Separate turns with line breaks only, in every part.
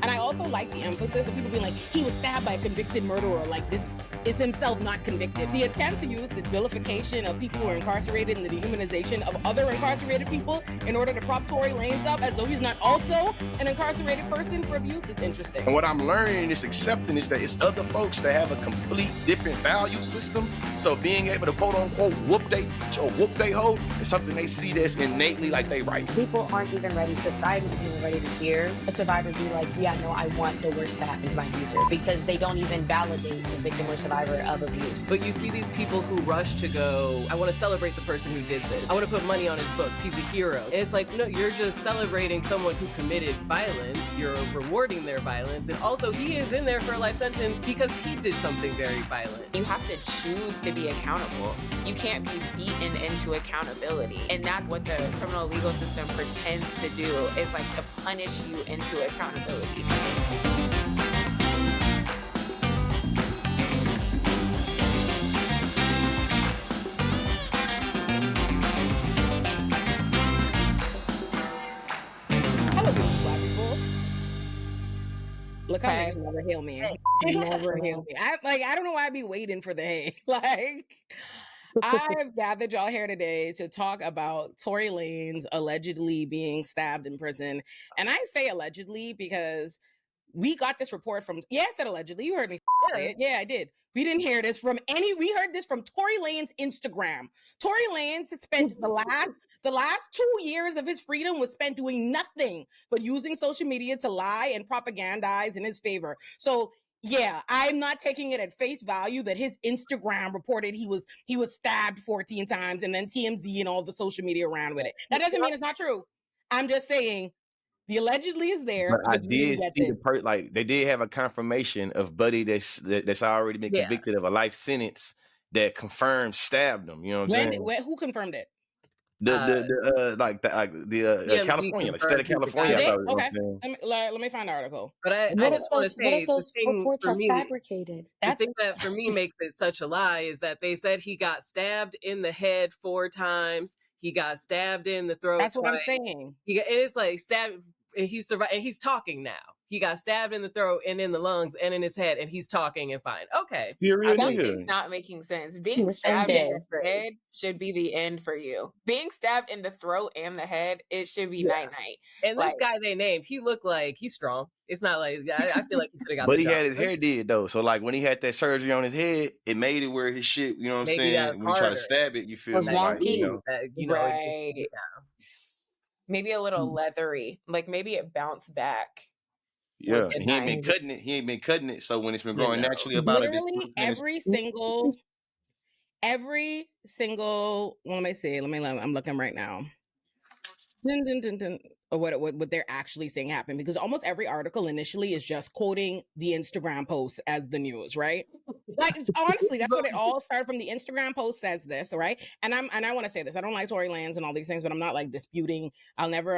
And I also like the emphasis of people being like, he was stabbed by a convicted murderer, like this is himself not convicted. The attempt to use the vilification of people who are incarcerated and the dehumanization of other incarcerated people in order to prop Tory Lanez up as though he's not also an incarcerated person for abuse is interesting.
And what I'm learning is accepting is that it's other folks that have a complete different value system. So being able to quote unquote whoop they hoe is something they see that's innately like they right.
People aren't even ready. Society isn't even ready to hear a survivor be like, yeah, no, I want the worst to happen to my abuser, because they don't even validate the victim or survivor of abuse.
But you see these people who rush to go, I want to celebrate the person who did this. I want to put money on his books. He's a hero. And it's like, no, you're just celebrating someone who committed violence. You're rewarding their violence. And also he is in there for a life sentence because he did something very violent.
You have to choose to be accountable. You can't be beaten into accountability. And that's what the criminal legal system pretends to do, is like to punish you into accountability.
Look how niggas never hail me. Never hail me. I don't know why I be waiting for the hey. Like, I've gathered y'all here today to talk about Tory Lanez allegedly being stabbed in prison. And I say allegedly because we got this report from, I said allegedly. You heard me say it. Yeah, I did. We didn't hear this from we heard this from Tory Lanez Instagram. Tory Lanez has spent the last 2 years of his freedom was spent doing nothing but using social media to lie and propagandize in his favor. So yeah, I'm not taking it at face value that his Instagram reported he was stabbed 14 times and then TMZ and all the social media ran with it. That doesn't mean it's not true. I'm just saying the allegedly is there.
But I did see like they did have a confirmation of Buddy that's already been convicted of a life sentence that confirmed stabbed him. You know what I'm saying?
Who confirmed it?
The California, the state of California.
Okay, let me find the article.
But I just want to say
those reports are fabricated.
The thing that for me makes it such a lie is that they said he got stabbed in the head 4 times. He got stabbed in the throat.
That's what I'm saying.
It's like stabbed. And he's survived, and he's talking now. He got stabbed in the throat and in the lungs and in his head, and he's talking and fine. Okay.
It's not making sense. Being stabbed in the head should be the end for you. Being stabbed in the throat and the head, it should be night-night.
And this guy they named, he looked like he's strong. It's not like, I feel like he could have got
But he had his hair did, though. So, like, when he had that surgery on his head, it made it where his shit, you know what I'm saying? When you try to stab it, you feel like,
right. Maybe a little leathery, like maybe it bounced back.
Yeah, he ain't been cutting it. He ain't been cutting it. So when it's been growing naturally about
literally every single. Let me see. I'm looking right now. Or what they're actually saying happened, because almost every article initially is just quoting the Instagram post as the news, right? Like, honestly, that's what it all started from. The Instagram post says this, right? And I want to say this. I don't like Tory Lanez and all these things, but I'm not like disputing. I'll never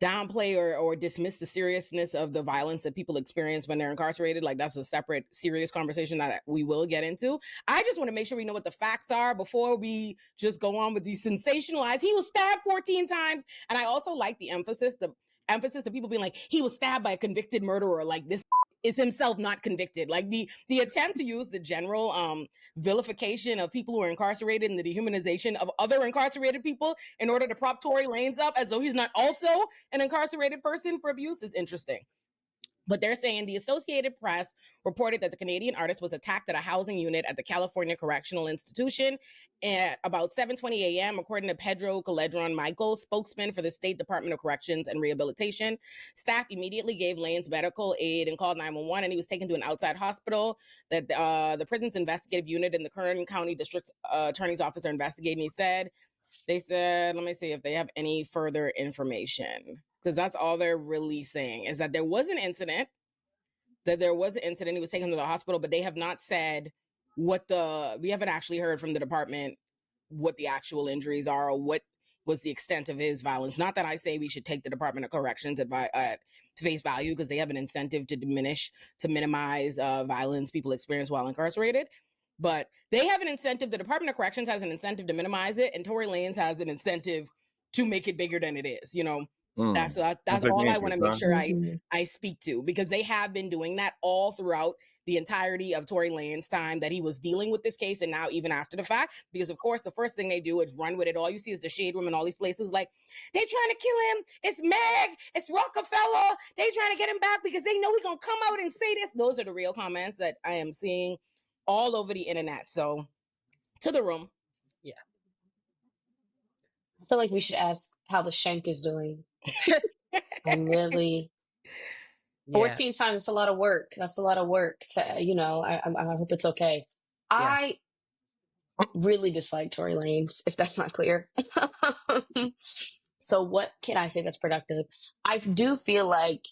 downplay or dismiss the seriousness of the violence that people experience when they're incarcerated. Like, that's a separate serious conversation that we will get into. I just want to make sure we know what the facts are before we just go on with these sensationalized, he was stabbed 14 times. And I also like the emphasis of people being like, he was stabbed by a convicted murderer, like this is himself not convicted. Like the attempt to use the general vilification of people who are incarcerated and the dehumanization of other incarcerated people in order to prop Tory Lanez up as though he's not also an incarcerated person for abuse is interesting. But they're saying the Associated Press reported that the Canadian artist was attacked at a housing unit at the California Correctional Institution at about 7:20 a.m., according to Pedro Caledron Michael, spokesman for the State Department of Corrections and Rehabilitation. Staff immediately gave Lanez medical aid and called 911, and he was taken to an outside hospital that the prison's investigative unit and the Kern County District Attorney's Office are investigating. They said, let me see if they have any further information, because that's all they're really saying is that there was an incident, he was taken to the hospital, but they have not said we haven't actually heard from the department what the actual injuries are or what was the extent of his violence. Not that I say we should take the Department of Corrections at face value, because they have an incentive to minimize violence people experience while incarcerated. But they have an incentive, the Department of Corrections has an incentive to minimize it, and Tory Lanez has an incentive to make it bigger than it is, you know? That's
That's
all I want to make
huh?
sure
Mhm.
I speak to, because they have been doing that all throughout the entirety of Tory Lanez's time that he was dealing with this case, and now even after the fact, because of course the first thing they do is run with it. All you see is the shade room and all these places like, they trying to kill him. It's Meg. It's Rockefeller. They trying to get him back because they know he's gonna come out and say this. Those are the real comments that I am seeing all over the internet. So to the room.
I feel like we should ask how the shank is doing. I'm really
Yeah.
14 times. It's a lot of work. That's a lot of work to, I hope it's okay.
Yeah.
I really dislike Tory Lanez, if that's not clear. So what can I say that's productive? I do feel like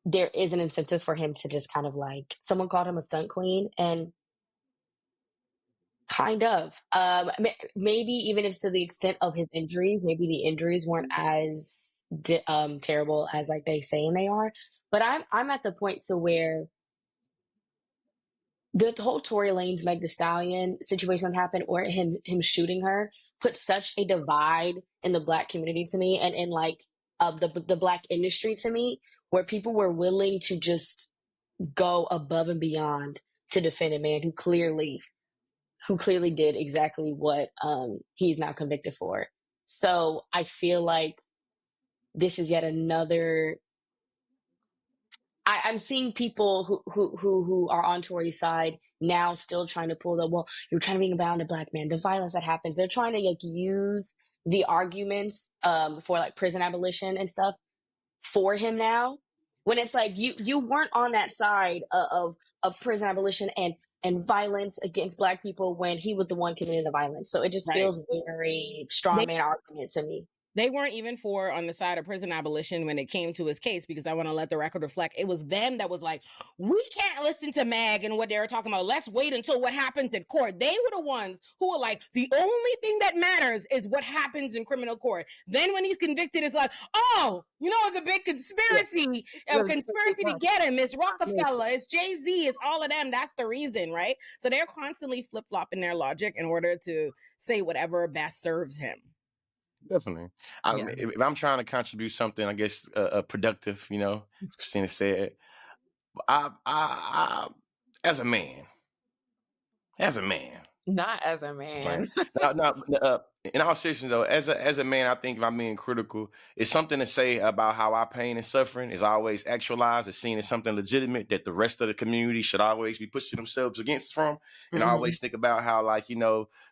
there is an incentive for him to just kind of like, someone called him a stunt queen, and kind of, maybe even if to the extent of his injuries, maybe the injuries weren't as terrible as like they saying they are. But I'm at the point to where the whole Tory Lanez Meg the Stallion situation that happened, or him shooting her, put such a divide in the Black community to me, and in like the Black industry to me, where people were willing to just go above and beyond to defend a man who clearly did exactly what he's now convicted for. So I feel like this is yet another. I'm seeing people who are on Tory's side now still trying to pull the, well, you're trying to bring about a Black man, the violence that happens. They're trying to like use the arguments for like prison abolition and stuff for him now, when it's like you weren't on that side of prison abolition and violence against Black people when he was the one committing the violence. So it just
Right.
feels very strawman argument to me.
They weren't even for on the side of prison abolition when it came to his case, because I want to let the record reflect. It was them that was like, we can't listen to Mag and what they were talking about. Let's wait until what happens in court. They were the ones who were like, the only thing that matters is what happens in criminal court. Then when he's convicted, it's like, oh, it's a big conspiracy, conspiracy to get him. It's Rockefeller, it's Jay-Z, it's all of them. That's the reason, right? So they're constantly flip-flopping their logic in order to say whatever best serves him.
Definitely. If I'm trying to contribute something, I guess, productive, as Christina said, I as a man,
Not as a man.
in all seriousness though, as a man, I think if I'm being critical, it's something to say about how our pain and suffering is always actualized, is seen as something legitimate that the rest of the community should always be pushing themselves against from. And I always think about how, like,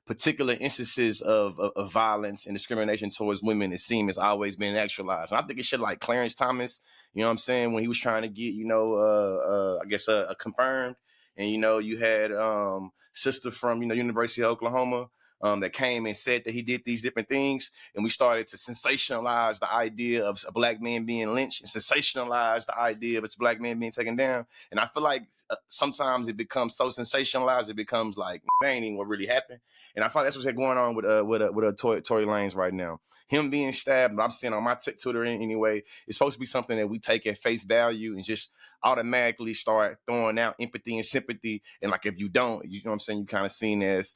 particular instances of violence and discrimination towards women, it seems, has always been actualized. And I think it should, like Clarence Thomas, you know what I'm saying, when he was trying to get, I guess confirmed. And, you had sister from, University of Oklahoma that came and said that he did these different things. And we started to sensationalize the idea of a Black man being lynched and sensationalize the idea of a Black man being taken down. And I feel like sometimes it becomes so sensationalized, it becomes like, that ain't even what really happened. And I thought that's what's going on with Tory Lanez right now. Him being stabbed, I'm seeing on my Twitter anyway, it's supposed to be something that we take at face value and just automatically start throwing out empathy and sympathy. And like, if you don't, you know what I'm saying, you kind of seen as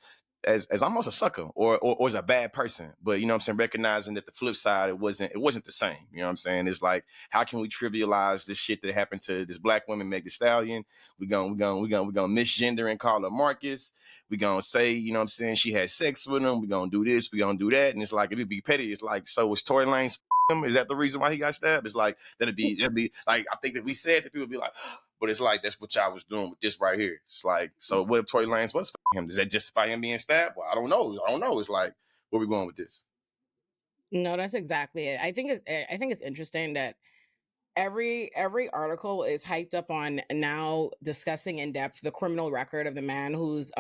almost a sucker or as a bad person. But, recognizing that the flip side, it wasn't the same. You know what I'm saying? It's like, how can we trivialize this shit that happened to this Black woman, Meg Thee Stallion? We're gonna misgender and call her Marcus. We're gonna say, you know what I'm saying, she had sex with him. We're gonna do this, we're gonna do that. And it's like, it'd be petty. It's like, so was Tory Lanez him? Is that the reason why he got stabbed? It's like, it'd be like, I think that we said that people would be like, but it's like, that's what y'all was doing with this right here. It's like, so what if Tory Lanez was him? Does that justify him being stabbed? Well, I don't know. It's like, where we going with this?
No, that's exactly it. I think it's interesting that every article is hyped up on now discussing in depth the criminal record of the man who's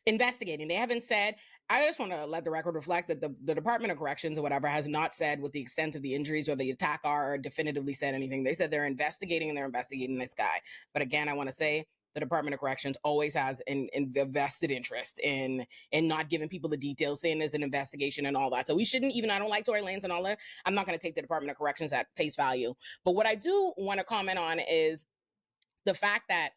investigating. They haven't said, I just want to let the record reflect that the Department of Corrections or whatever has not said what the extent of the injuries or the attack are, or definitively said anything. They said they're investigating this guy. But again, I want to say the Department of Corrections always has a vested interest in not giving people the details, saying there's an investigation and all that. So we shouldn't even, I don't like Tory Lanez and all that. I'm not going to take the Department of Corrections at face value. But what I do want to comment on is the fact that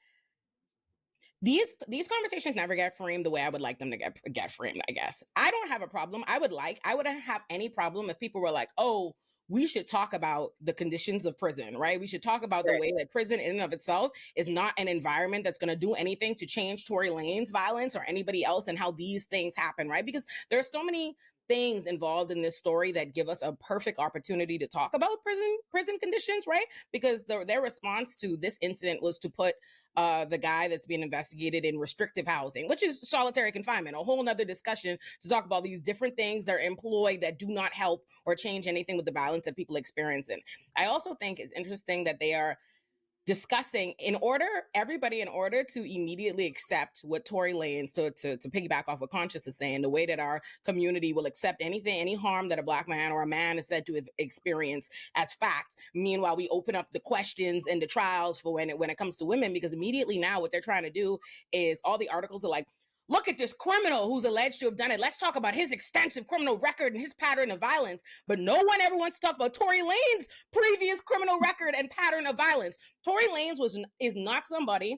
these conversations never get framed the way I would like them to get framed, I guess. I don't have a problem. I wouldn't have any problem if people were like, oh, we should talk about the conditions of prison, right? We should talk about the way that prison in and of itself is not an environment that's going to do anything to change Tory Lanez violence or anybody else, and how these things happen, right? Because there are so many things involved in this story that give us a perfect opportunity to talk about prison conditions, right? Because their response to this incident was to put the guy that's being investigated in restrictive housing, which is solitary confinement, a whole nother discussion to talk about these different things that are employed that do not help or change anything with the violence that people experience. And I also think it's interesting that they are discussing everybody in order to immediately accept what Tory Lanez, to piggyback off what Conscious is saying, the way that our community will accept anything, any harm that a Black man or a man is said to have experienced as fact. Meanwhile, we open up the questions and the trials for when it comes to women, because immediately now what they're trying to do is all the articles are like, look at this criminal who's alleged to have done it. Let's talk about his extensive criminal record and his pattern of violence. But no one ever wants to talk about Tory Lanez's previous criminal record and pattern of violence. Tory Lanez is not somebody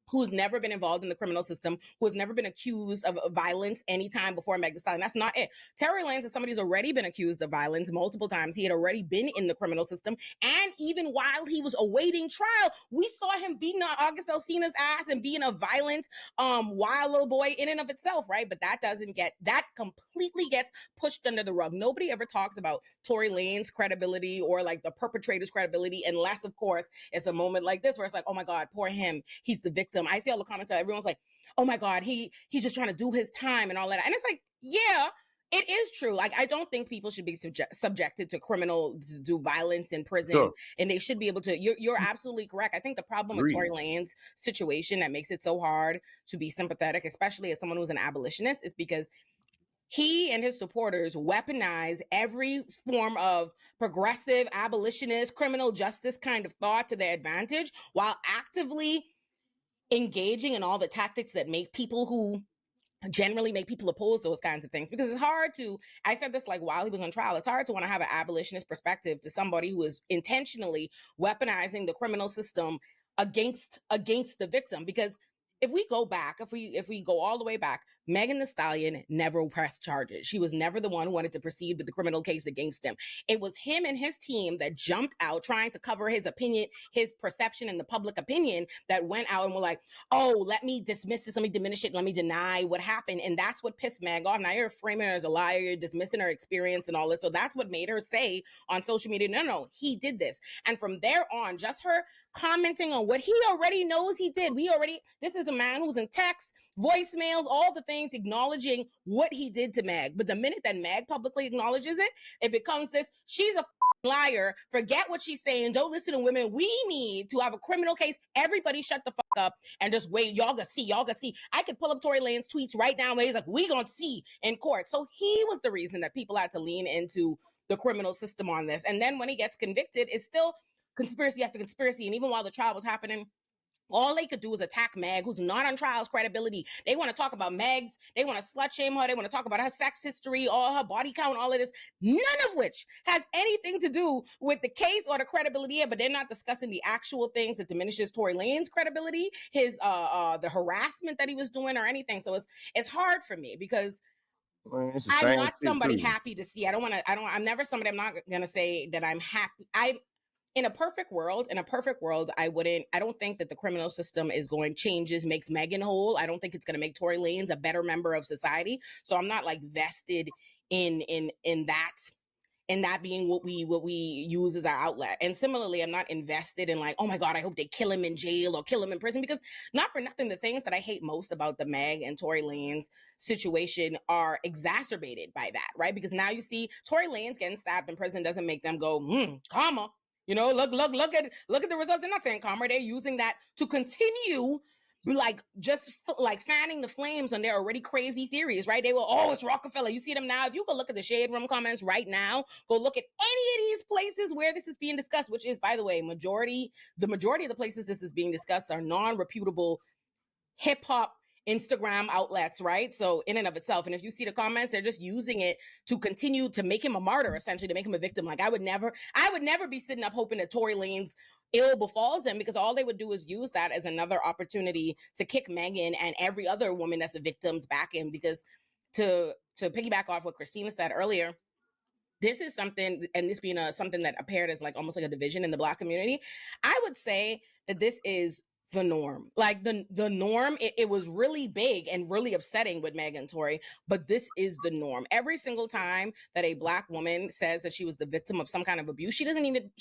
who's never been involved in the criminal system, who has never been accused of violence anytime before Meg Thee Stallion. That's not it. Tory Lanez is somebody who's already been accused of violence multiple times. He had already been in the criminal system. And even while he was awaiting trial, we saw him beating August Alsina's ass and being a violent, wild little boy in and of itself, right? But that completely gets pushed under the rug. Nobody ever talks about Tory Lanez's credibility or like the perpetrator's credibility, unless, of course, it's a moment like this where it's like, oh my God, poor him. He's the victim. I see all the comments that everyone's like, oh my God, he's just trying to do his time and all that. And it's like, yeah, it is true. Like, I don't think people should be subjected to do violence in prison. Sure. And they should be able to, you're absolutely correct. I think the problem with Tory Lanez's situation that makes it so hard to be sympathetic, especially as someone who's an abolitionist, is because he and his supporters weaponize every form of progressive, abolitionist, criminal justice kind of thought to their advantage, while actively engaging in all the tactics that generally make people oppose those kinds of things. Because it's hard to, I said this like while he was on trial, it's hard to want to have an abolitionist perspective to somebody who is intentionally weaponizing the criminal system against the victim. Because if we go back, if we go all the way back, Megan Thee Stallion never pressed charges. She was never the one who wanted to proceed with the criminal case against him. It was him and his team that jumped out trying to cover his opinion, his perception in the public opinion, that went out and were like, oh, let me dismiss this, let me diminish it, let me deny what happened. And that's what pissed Meg off. Now you're framing her as a liar, you're dismissing her experience and all this. So that's what made her say on social media, no, he did this. And from there on, just her commenting on what he already knows he did. This is a man who's in text, voicemails, all the things, acknowledging what he did to Meg. But the minute that Meg publicly acknowledges it, it becomes this, she's a liar, forget what she's saying, don't listen to women, we need to have a criminal case, everybody shut the fuck up and just wait, y'all gonna see. I could pull up Tory Lanez tweets right now where he's like, we gonna see in court. So he was the reason that people had to lean into the criminal system on this. And then when he gets convicted, it's still conspiracy after conspiracy. And even while the trial was happening, all they could do is attack Meg, who's not on trial's credibility. They want to talk about Meg's, they want to slut shame her, they want to talk about her sex history, all her body count, all of this, none of which has anything to do with the case or the credibility here, but they're not discussing the actual things that diminishes Tory Lanez's credibility, his the harassment that he was doing or anything. So it's hard for me because I'm not somebody happy to see. I'm never somebody, I'm not gonna say that I'm happy. In a perfect world, I don't think that the criminal system makes Megan whole. I don't think it's going to make Tory Lanez a better member of society. So I'm not like vested in that being what we use as our outlet. And similarly, I'm not invested in like, oh my God, I hope they kill him in jail or kill him in prison, because not for nothing, the things that I hate most about the Meg and Tory Lanez situation are exacerbated by that, right? Because now you see Tory Lanez getting stabbed in prison doesn't make them go, karma. You know, look at the results. They're not saying karma. They're using that to continue, like just like fanning the flames on their already crazy theories, right? They were, oh, it's Rockefeller. You see them now. If you go look at the Shade Room comments right now, go look at any of these places where this is being discussed, which is, by the way, the majority of the places this is being discussed are non-reputable hip hop Instagram outlets, right? So in and of itself. And if you see the comments, they're just using it to continue to make him a martyr, essentially, to make him a victim. Like I would never be sitting up hoping that Tory Lanez ill befalls him, because all they would do is use that as another opportunity to kick Megan and every other woman that's a victim's back in. Because to piggyback off what Christina said earlier, this is something, and this being something that appeared as like almost like a division in the Black community, I would say that this is the norm. Like the norm, it was really big and really upsetting with Meg and Tory, but this is the norm. Every single time that a Black woman says that she was the victim of some kind of abuse, she doesn't even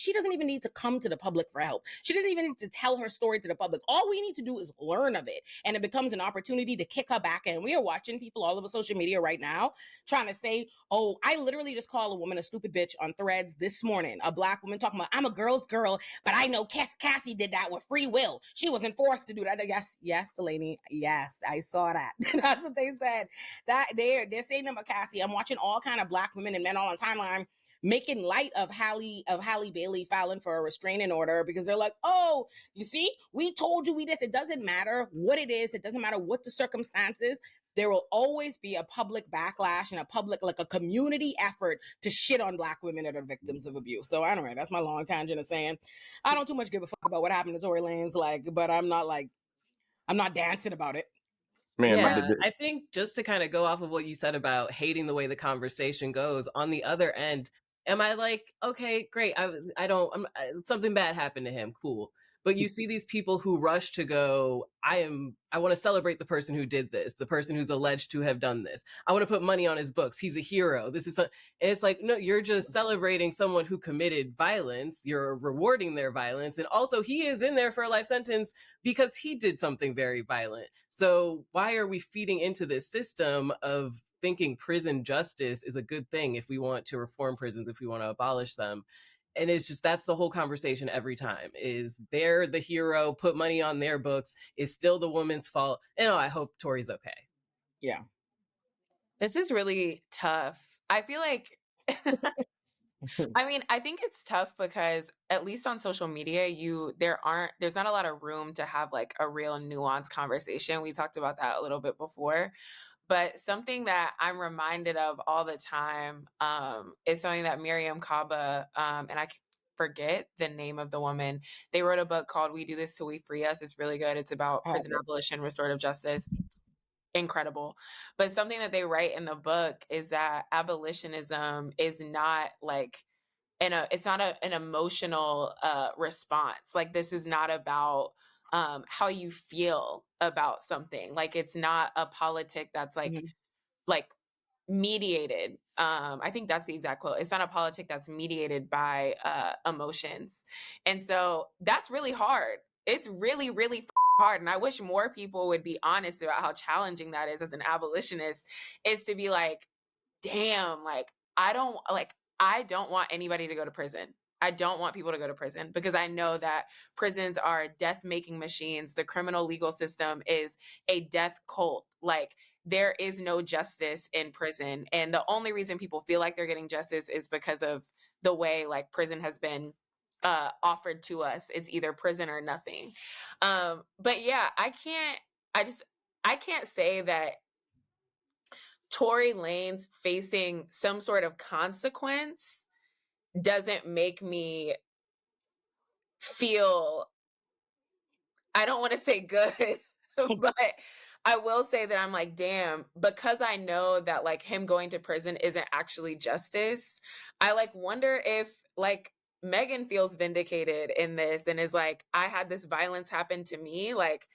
need to come to the public for help. She doesn't even need to tell her story to the public. All we need to do is learn of it, and it becomes an opportunity to kick her back in. We are watching people all over social media right now trying to say, oh, I literally just called a woman a stupid bitch on Threads this morning. A Black woman talking about, I'm a girl's girl, but I know Cassie did that with free will. She wasn't forced to do that. Yes, Delaney. Yes, I saw that. That's what they said. That they're saying about Cassie. I'm watching all kind of Black women and men all on timeline making light of Halle Bailey filing for a restraining order because they're like, oh, you see, we told you we this. It doesn't matter what it is. It doesn't matter what the circumstances. There will always be a public backlash and a public, like a community effort to shit on Black women that are victims of abuse. So I don't know. That's my long tangent of saying I don't too much give a fuck about what happened to Tory Lanez, but I'm not dancing about it.
Man,
yeah, I think just to kind of go off of what you said about hating the way the conversation goes, on the other end, am I like, okay, great, something bad happened to him, cool. But you see these people who rush to go, I want to celebrate the person who did this, the person who's alleged to have done this. I want to put money on his books. He's a hero. And it's like, no, you're just celebrating someone who committed violence. You're rewarding their violence. And also he is in there for a life sentence because he did something very violent. So why are we feeding into this system of thinking prison justice is a good thing if we want to reform prisons, if we want to abolish them? And it's just, that's the whole conversation every time, is they're the hero, put money on their books, it's still the woman's fault. And I hope Tory's okay.
Yeah.
This is really tough. I feel like, I think it's tough because at least on social media, there's not a lot of room to have like a real nuanced conversation. We talked about that a little bit before. But something that I'm reminded of all the time is something that Miriam Kaba, and I forget the name of the woman, they wrote a book called We Do This Till We Free Us. It's really good. It's about prison abolition, restorative justice. Incredible. But something that they write in the book is that abolitionism is not like, it's not an emotional response. Like, this is not about how you feel about something. Like, it's not a politic that's like mediated. I think that's the exact quote. It's not a politic that's mediated by emotions. And so that's really hard. It's really, really hard. And I wish more people would be honest about how challenging that is as an abolitionist, is to be like, damn, like, I don't want anybody to go to prison. I don't want people to go to prison because I know that prisons are death-making machines. The criminal legal system is a death cult. Like, there is no justice in prison. And the only reason people feel like they're getting justice is because of the way like prison has been offered to us. It's either prison or nothing. But yeah, I can't say that Tory Lanez facing some sort of consequence doesn't make me feel, I don't want to say good, but I will say that I'm like, damn, because I know that like him going to prison isn't actually justice. I like wonder if like Megan feels vindicated in this and is like, I had this violence happen to me. Like,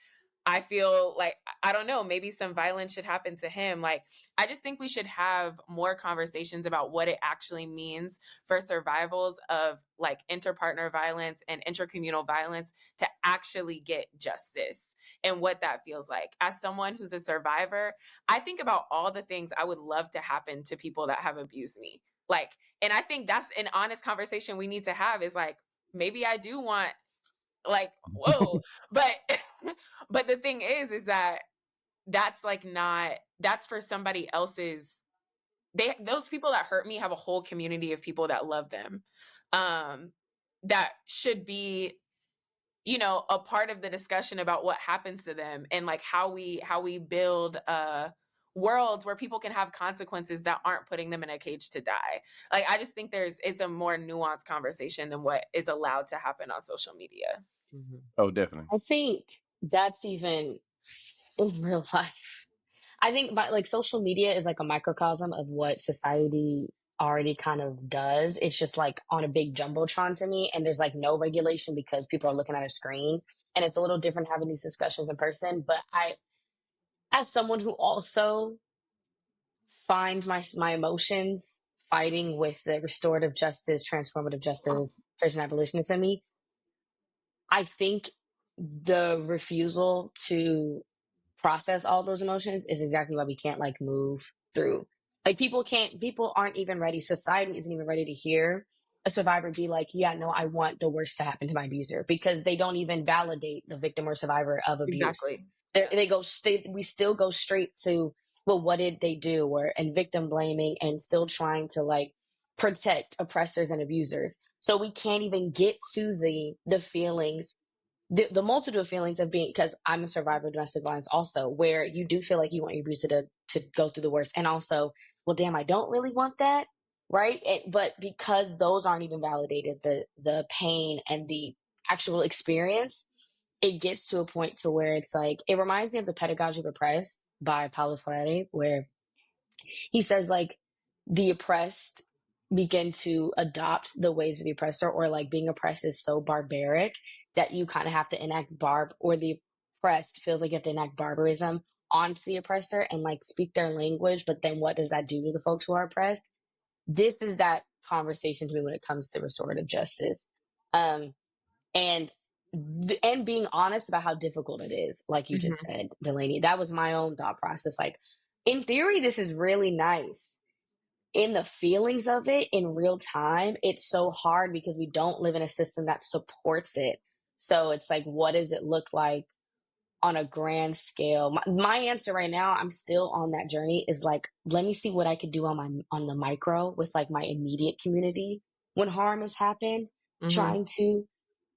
I feel like, I don't know, maybe some violence should happen to him. Like, I just think we should have more conversations about what it actually means for survivals of like interpartner violence and intercommunal violence to actually get justice and what that feels like. As someone who's a survivor, I think about all the things I would love to happen to people that have abused me. Like, and I think that's an honest conversation we need to have, is like, maybe I do want, like, whoa, but the thing is that that's like not, that's for somebody else's, those people that hurt me have a whole community of people that love them, that should be, you know, a part of the discussion about what happens to them and like how we build worlds where people can have consequences that aren't putting them in a cage to die. Like, I just think it's a more nuanced conversation than what is allowed to happen on social media.
Mm-hmm. Oh, definitely.
I think that's even in real life. I think like social media is like a microcosm of what society already kind of does. It's just like on a big jumbotron to me, and there's like no regulation because people are looking at a screen, and it's a little different having these discussions in person. But I, as someone who also finds my emotions fighting with the restorative justice, transformative justice, prison abolitionist in me, I think the refusal to process all those emotions is exactly why we can't like move through. Like people aren't even ready. Society isn't even ready to hear a survivor be like, yeah, no, I want the worst to happen to my abuser, because they don't even validate the victim or survivor of abuse.
Exactly.
We still go straight to, well, what did they do? And victim blaming, and still trying to like protect oppressors and abusers. So we can't even get to the feelings, the multitude of feelings of being, because I'm a survivor of domestic violence also, where you do feel like you want your abuser to go through the worst, and also, well, damn, I don't really want that, right? But because those aren't even validated, the pain and the actual experience, it gets to a point to where it's like, it reminds me of The Pedagogy of Oppressed by Paulo Freire, where he says like the oppressed begin to adopt the ways of the oppressor, or like being oppressed is so barbaric that you kind of have to enact or the oppressed feels like you have to enact barbarism onto the oppressor and like speak their language. But then what does that do to the folks who are oppressed? This is that conversation to me when it comes to restorative justice. And and being honest about how difficult it is, like you just said, Delaney. That was my own thought process. Like, in theory, this is really nice. In the feelings of it in real time, it's so hard because we don't live in a system that supports it. So it's like, what does it look like on a grand scale? My answer right now, I'm still on that journey, is like, let me see what I could do on the micro with like my immediate community when harm has happened, trying to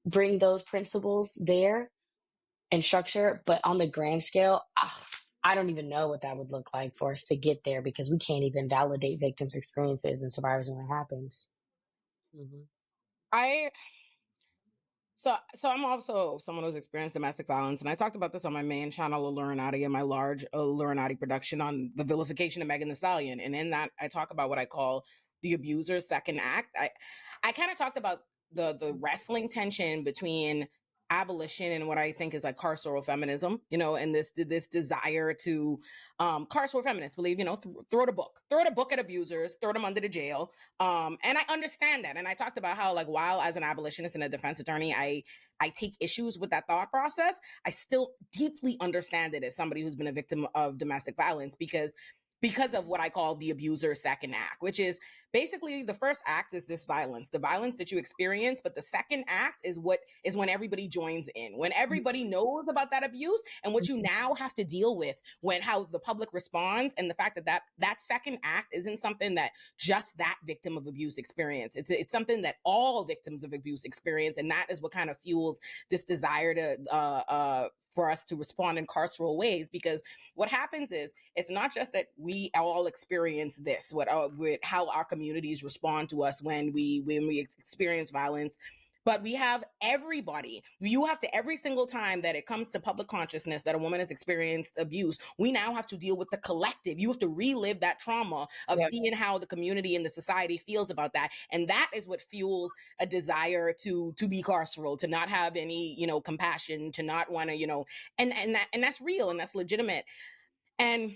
bring those principles there and structure. But on the grand scale, I don't even know what that would look like for us to get there, because we can't even validate victims' experiences and survivors when it happens.
I So I'm also someone who's experienced domestic violence, and I talked about this on my main channel, Illuminati, and my large Illuminati production on the vilification of Megan Thee Stallion. And in that, I talk about what I call the abuser's second act. I kind of talked about the wrestling tension between abolition and what I think is like carceral feminism, and this desire to carceral feminists believe, throw the book at abusers, throw them under the jail. And I understand that. And I talked about how, like, while as an abolitionist and a defense attorney, I take issues with that thought process, I still deeply understand it as somebody who's been a victim of domestic violence, because of what I call the abuser's second act, which is basically the first act is the violence that you experience. But the second act is when everybody joins in, when everybody knows about that abuse, and what you now have to deal with when how the public responds, and the fact that second act isn't something that just that victim of abuse experience. It's something that all victims of abuse experience, and that is what kind of fuels this desire to for us to respond in carceral ways. Because what happens is, it's not just that we all experience this, with how our communities respond to us when we experience violence, but we have everybody. You have to, every single time that it comes to public consciousness that a woman has experienced abuse, we now have to deal with the collective. You have to relive that trauma of seeing how the community and the society feels about that. And that is what fuels a desire to be carceral, to not have any, compassion, to not want to, and that's real and that's legitimate. And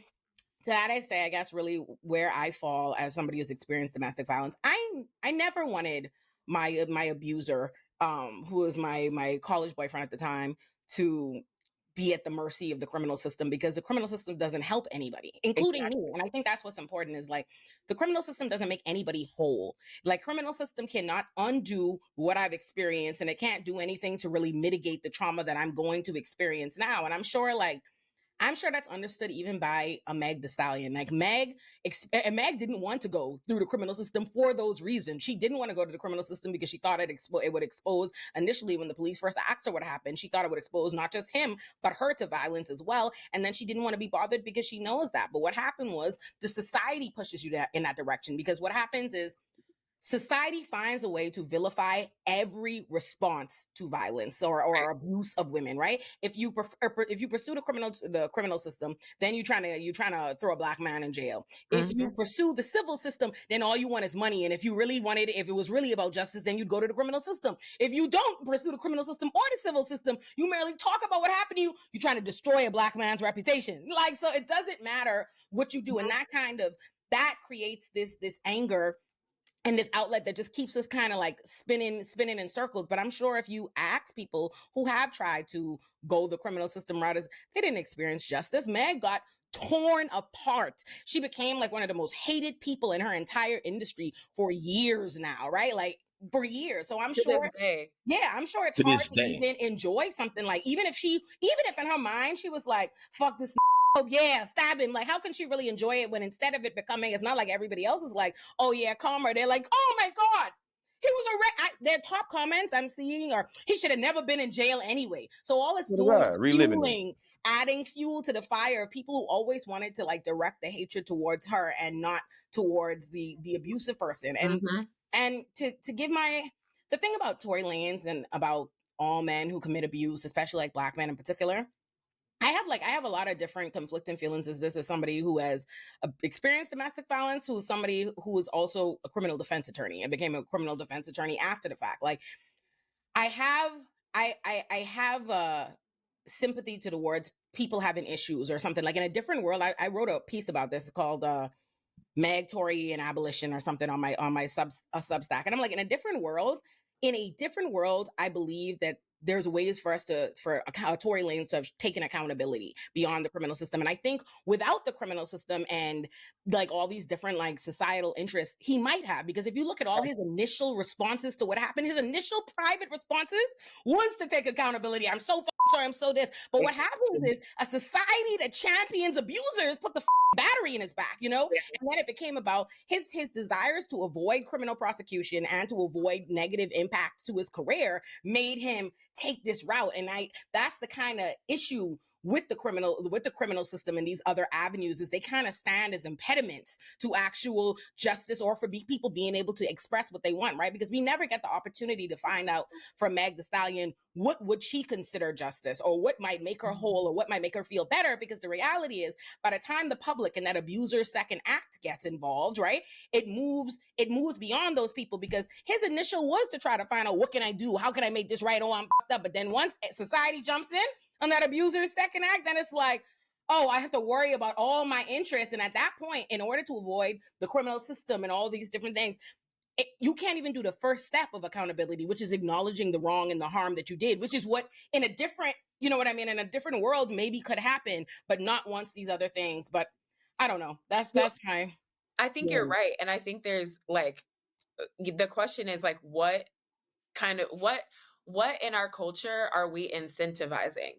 to that, I say, I guess, really where I fall as somebody who's experienced domestic violence, I never wanted my abuser, who was my college boyfriend at the time, to be at the mercy of the criminal system, because the criminal system doesn't help anybody, including me. And I think that's what's important, is like, the criminal system doesn't make anybody whole. Like, criminal system cannot undo what I've experienced, and it can't do anything to really mitigate the trauma that I'm going to experience now. And I'm sure that's understood even by a Meg Thee Stallion. Like, Meg didn't want to go through the criminal system for those reasons. She didn't want to go to the criminal system because she thought it would expose, initially when the police first asked her what happened, she thought it would expose not just him, but her to violence as well. And then she didn't want to be bothered because she knows that. But what happened was, the society pushes you in that direction, because what happens is, society finds a way to vilify every response to violence or abuse of women, right? If you pursue the criminal system, then you're trying to throw a black man in jail. If you pursue the civil system, then all you want is money. And if it was really about justice, then you'd go to the criminal system. If you don't pursue the criminal system or the civil system, you merely talk about what happened to you. You're trying to destroy a black man's reputation. Like, so it doesn't matter what you do, and that creates this anger and this outlet that just keeps us kind of like spinning in circles. But I'm sure if you ask people who have tried to go the criminal system route, they didn't experience justice. Meg got torn apart. She became like one of the most hated people in her entire industry for years now, right? Like for years. So I'm sure it's
To
hard
this
to
day.
even enjoy something like, even if in her mind she was like, fuck this, oh yeah, stab him. Like, how can she really enjoy it when instead of it becoming, it's not like everybody else is like, oh yeah, calmer. They're like, oh my God, he was their top comments I'm seeing are, he should have never been in jail anyway. So all it's doing is adding fuel to the fire of people who always wanted to like direct the hatred towards her and not towards the abusive person. And to give the thing about Tory Lanez and about all men who commit abuse, especially like black men in particular, I have a lot of different conflicting feelings as somebody who has experienced domestic violence, who's somebody who is also a criminal defense attorney and became a criminal defense attorney after the fact. Like I have sympathy to the words people having issues or something. Like in a different world, I wrote a piece about this called Meg, Tory, and Abolition or something on my Substack. And I'm like, in a different world, I believe that there's ways for Tory Lanez to have taken accountability beyond the criminal system. And I think without the criminal system and like all these different like societal interests, he might have, because if you look at all his initial responses to what happened, his initial private responses was to take accountability. I'm so sorry, I'm so this. But what happens is a society that champions abusers put the battery in his back, you know? And then it became about his desires to avoid criminal prosecution and to avoid negative impacts to his career made him take this route. And that's the kind of issue with the criminal system and these other avenues, is they kind of stand as impediments to actual justice or for people being able to express what they want, right? Because we never get the opportunity to find out from Meg Thee Stallion what would she consider justice, or what might make her whole, or what might make her feel better. Because the reality is, by the time the public and that abuser's second act gets involved, right, it moves beyond those people, because his initial was to try to find out, what can I do? How can I make this right? Oh, I'm fucked up. But then once society jumps in on that abuser's second act, then it's like, oh, I have to worry about all my interests. And at that point, in order to avoid the criminal system and all these different things, you can't even do the first step of accountability, which is acknowledging the wrong and the harm that you did, which is what in a different, you know what I mean, in a different world maybe could happen, but not once these other things. But I don't know. That's my...
I think you're right. And I think there's like, the question is like, what in our culture are we incentivizing?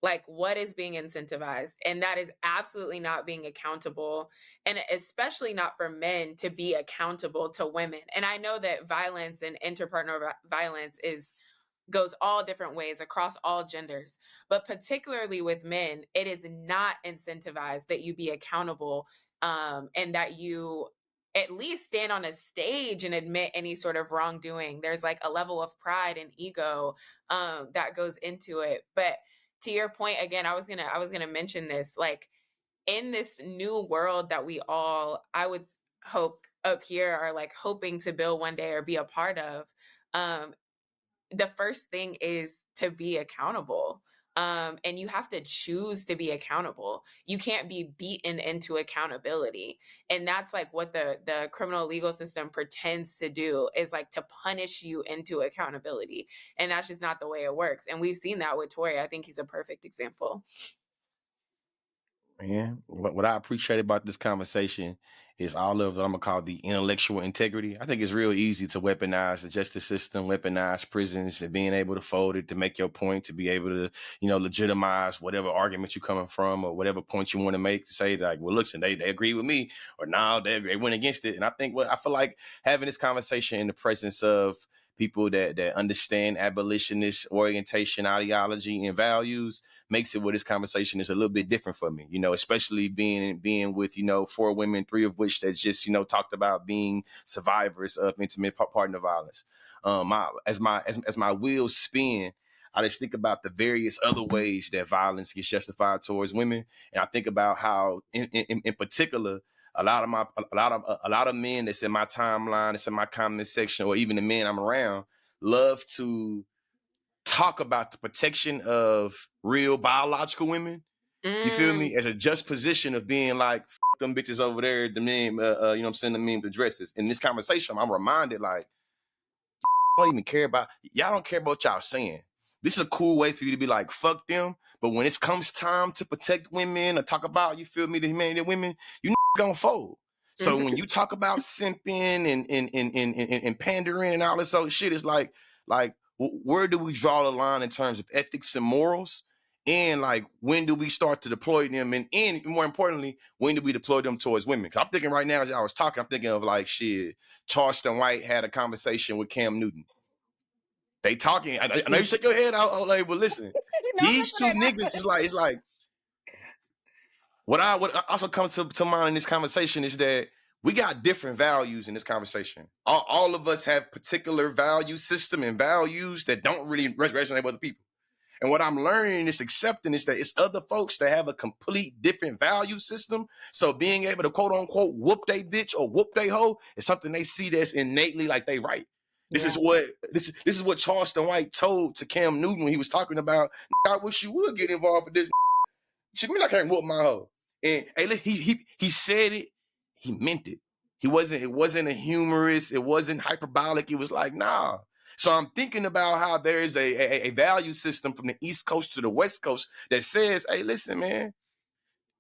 Like, what is being incentivized? And that is absolutely not being accountable, and especially not for men to be accountable to women. And I know that violence and interpartner violence goes all different ways across all genders, but particularly with men, it is not incentivized that you be accountable, and that you at least stand on a stage and admit any sort of wrongdoing. There's like a level of pride and ego that goes into it. But to your point, again, I was gonna mention this, like in this new world that we all, I would hope up here, are like hoping to build one day or be a part of. The first thing is to be accountable. And you have to choose to be accountable. You can't be beaten into accountability. And that's like what the criminal legal system pretends to do, is like to punish you into accountability. And that's just not the way it works. And we've seen that with Tory. I think he's a perfect example.
Man, what I appreciate about this conversation is all of what I'm gonna call the intellectual integrity. I think it's real easy to weaponize the justice system, weaponize prisons, and being able to fold it to make your point, to be able to, legitimize whatever argument you're coming from or whatever point you want to make, to say like, well, listen, they agree with me, or now they went against it. And I feel like having this conversation in the presence of people that understand abolitionist orientation, ideology, and values, makes it where this conversation is a little bit different for me, especially being with, 4 women, 3 of which that just, talked about being survivors of intimate partner violence. As my wheels spin, I just think about the various other ways that violence gets justified towards women, and I think about how, in particular, a lot of men that's in my timeline, that's in my comment section, or even the men I'm around, love to talk about the protection of real biological women. You feel me? As a just position of being like, F them bitches over there, the men, the men with the dresses. In this conversation, I'm reminded, like, don't even care about, y'all don't care about what y'all saying. This is a cool way for you to be like, fuck them. But when it comes time to protect women or talk about, you feel me, the humanity of women, you gonna fold. So when you talk about simping and pandering and all this other shit, it's like where do we draw the line in terms of ethics and morals? And like, when do we start to deploy them? And more importantly, when do we deploy them towards women? Because I'm thinking right now, as I was talking, I'm thinking of like, shit, Charleston White had a conversation with Cam Newton. They talking. I know you shake your head out, Olay, but listen, these two niggas is like, it's like, what also comes to mind in this conversation is that we got different values in this conversation. All of us have particular value system and values that don't really resonate with other people. And what I'm learning is accepting is that it's other folks that have a complete different value system. So being able to quote unquote whoop they bitch or whoop they hoe is something they see that's innately like they right. This is what Charleston White told to Cam Newton when he was talking about, I wish you would get involved with this. She mean, I can't whoop my hoe. And hey, look, he said it, he meant it. It wasn't a humorous, it wasn't hyperbolic. It was like, nah. So I'm thinking about how there is a value system from the East Coast to the West Coast that says, hey, listen, man,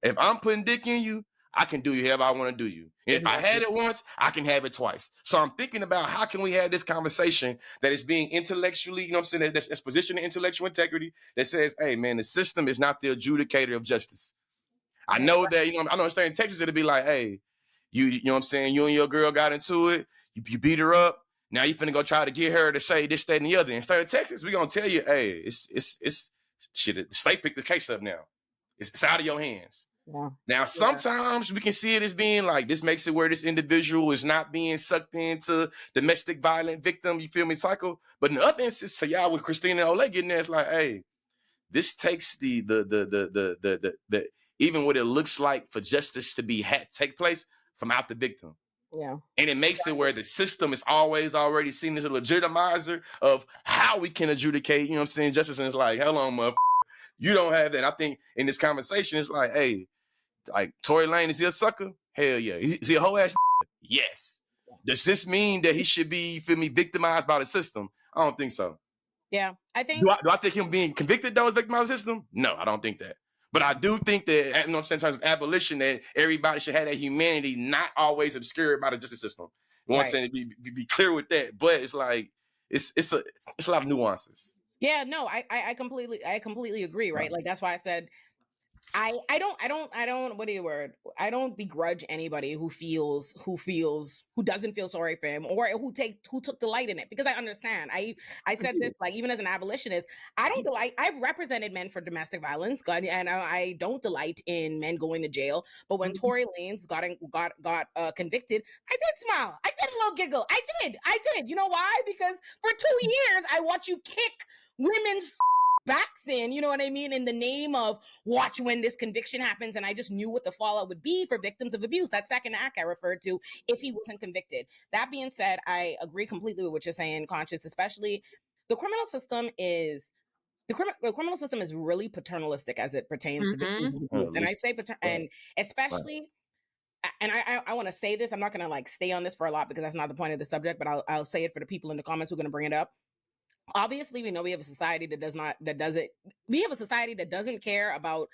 if I'm putting dick in you, I can do you however I want to do you. And if I had it once, I can have it twice. So I'm thinking about how can we have this conversation that is being intellectually, I'm saying, that's positioned in intellectual integrity that says, hey, man, the system is not the adjudicator of justice. I know that, I know in Texas, it'll be like, hey, you know what I'm saying? You and your girl got into it. You beat her up. Now you finna go try to get her to say this, that, and the other. Instead of Texas, we gonna tell you, hey, it's shit. The state picked the case up now. It's out of your hands. Yeah. Now, sometimes we can see it as being like, this makes it where this individual is not being sucked into domestic violent victim, you feel me, cycle. But in the other instance, so y'all with Christina and Olay getting there, it's like, hey, this takes the even what it looks like for justice to be take place from out the victim. Yeah. And it makes it where the system is always already seen as a legitimizer of how we can adjudicate, justice. And it's like, hell on, motherfucker, you don't have that. And I think in this conversation, it's like, hey, like, Tory Lanez, is he a sucker? Hell yeah. Is he a whole ass? Yes. Does this mean that he should be, victimized by the system? I don't think so.
Yeah, I think.
Do I think him being convicted though is victimized by the system? No, I don't think that. But I do think that, in terms of abolition, that everybody should have that humanity, not always obscured by the justice system. You know what I'm saying? Be clear with that. But it's like, it's a lot of nuances.
Yeah, no, I completely agree, right? Like, that's why I said, I don't, what do you word? I don't begrudge anybody who doesn't feel sorry for him, or who took delight in it, because I understand. I said this, like, even as an abolitionist, I've represented men for domestic violence, and I don't delight in men going to jail. But when Tory Lanez got convicted, I did smile. I did a little giggle. I did. You know why? Because for 2 years, I watched you kick women's backs in, you know what I mean, in the name of watch when this conviction happens. And I just knew what the fallout would be for victims of abuse. That second act I referred to, if he wasn't convicted. That being said, I agree completely with what you're saying, Conscious. Especially the criminal system is really paternalistic as it pertains to victims of abuse. And I say and especially, and I want to say this, I'm not going to like stay on this for a lot because that's not the point of the subject, but I'll say it for the people in the comments who are going to bring it up. Obviously, we know we have a society that doesn't care about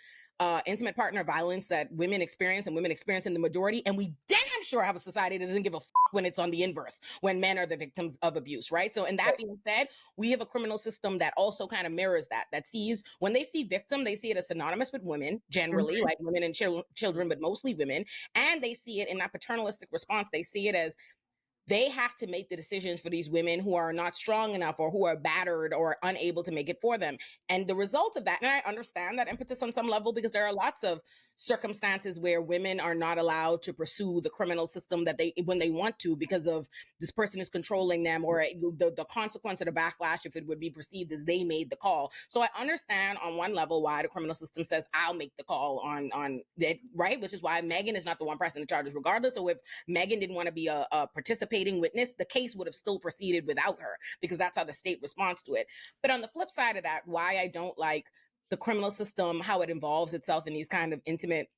intimate partner violence that women experience, and women experience in the majority. And we damn sure have a society that doesn't give a when it's on the inverse, when men are the victims of abuse, right? So, and that being said, we have a criminal system that also kind of mirrors that sees, when they see victim, they see it as synonymous with women, generally, like women and children, but mostly women. And they see it in that paternalistic response. They see it as they have to make the decisions for these women who are not strong enough or who are battered or unable to make it for them. And the result of that, and I understand that impetus on some level, because there are lots of circumstances where women are not allowed to pursue the criminal system that they when they want to, because of this person is controlling them, or the consequence or the backlash if it would be perceived as they made the call. So I understand on one level why the criminal system says I'll make the call on it, right? Which is why Megan is not the one pressing the charges, regardless of if Megan didn't want to be a participating witness, the case would have still proceeded without her, because that's how the state responds to it. But on the flip side of that, why I don't like the criminal system, how it involves itself in these kind of intimate,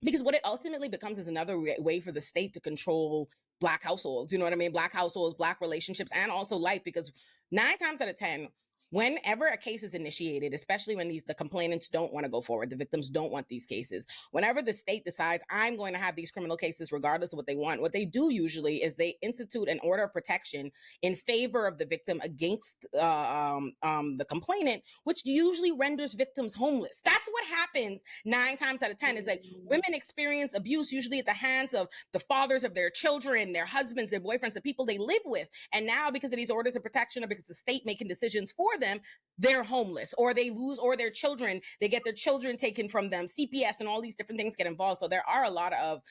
because what it ultimately becomes is another way for the state to control Black households. You know what I mean? Black households, Black relationships, and also life, because 9 times out of 10, whenever a case is initiated, especially when the complainants don't want to go forward, the victims don't want these cases, whenever the state decides I'm going to have these criminal cases regardless of what they want, what they do usually is they institute an order of protection in favor of the victim against the complainant, which usually renders victims homeless. That's what happens 9 times out of 10. Is like women experience abuse usually at the hands of the fathers of their children, their husbands, their boyfriends, the people they live with. And now, because of these orders of protection, or because the state making decisions for them, they're homeless, or they lose, or their children, they get their children taken from them. CPS and all these different things get involved. So there are a lot of